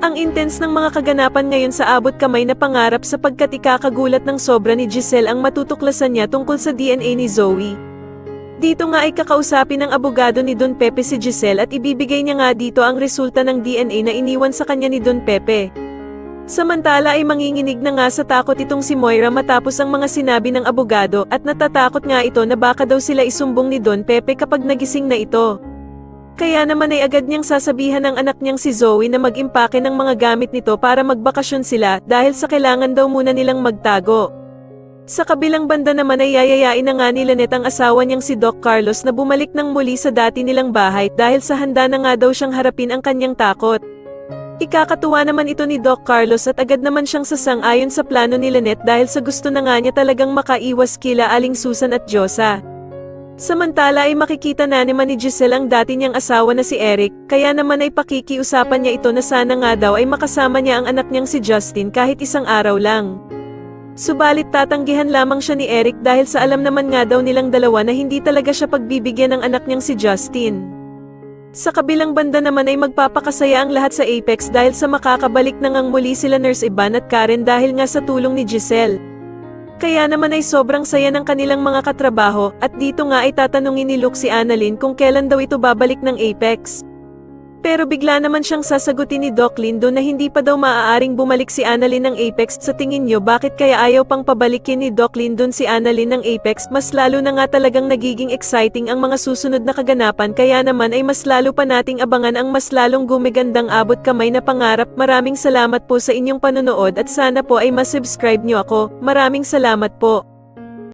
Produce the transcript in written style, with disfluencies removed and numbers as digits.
Ang intense ng mga kaganapan ngayon sa abot kamay na pangarap sapagkat ikakagulat ng sobra ni Giselle ang matutuklasan niya tungkol sa DNA ni Zoe. Dito nga ay kakausapin ng abogado ni Don Pepe si Giselle at ibibigay niya nga dito ang resulta ng DNA na iniwan sa kanya ni Don Pepe. Samantala ay manginginig na nga sa takot itong si Moira matapos ang mga sinabi ng abogado at natatakot nga ito na baka daw sila isumbong ni Don Pepe kapag nagising na ito. Kaya naman ay agad niyang sasabihan ng anak niyang si Zoe na mag-impake ng mga gamit nito para magbakasyon sila dahil sa kailangan daw muna nilang magtago. Sa kabilang banda naman ay yayayain na nga ni Lynette ang asawa niyang si Doc Carlos na bumalik ng muli sa dati nilang bahay dahil sa handa na nga daw siyang harapin ang kanyang takot. Ikakatuwa naman ito ni Doc Carlos at agad naman siyang sasang-ayon sa plano ni Lynette dahil sa gusto na nga niya talagang makaiwas kila Aling Susan at Diyosa. Samantala ay makikita na naman ni Giselle ang dati niyang asawa na si Eric, kaya naman ay pakikiusapan niya ito na sana nga daw ay makasama niya ang anak niyang si Justin kahit isang araw lang. Subalit tatanggihan lamang siya ni Eric dahil sa alam naman nga daw nilang dalawa na hindi talaga siya pagbibigyan ng anak niyang si Justin. Sa kabilang banda naman ay magpapakasaya ang lahat sa Apex dahil sa makakabalik na ngang muli sila Nurse Ivan at Karen dahil nga sa tulong ni Giselle. Kaya naman ay sobrang saya ng kanilang mga katrabaho at dito nga ay tatanungin ni Luke si Annalyn kung kailan daw ito babalik ng Apex. Pero bigla naman siyang sasagutin ni Doc Lindo na hindi pa daw maaaring bumalik si Annalyn ng Apex. Sa tingin niyo bakit kaya ayaw pang pabalikin ni Doc Lindo si Annalyn ng Apex? Mas lalo na nga talagang nagiging exciting ang mga susunod na kaganapan kaya naman ay mas lalo pa nating abangan ang mas lalong gumigandang abot kamay na pangarap. Maraming salamat po sa inyong panonood at sana po ay masubscribe niyo ako. Maraming salamat po.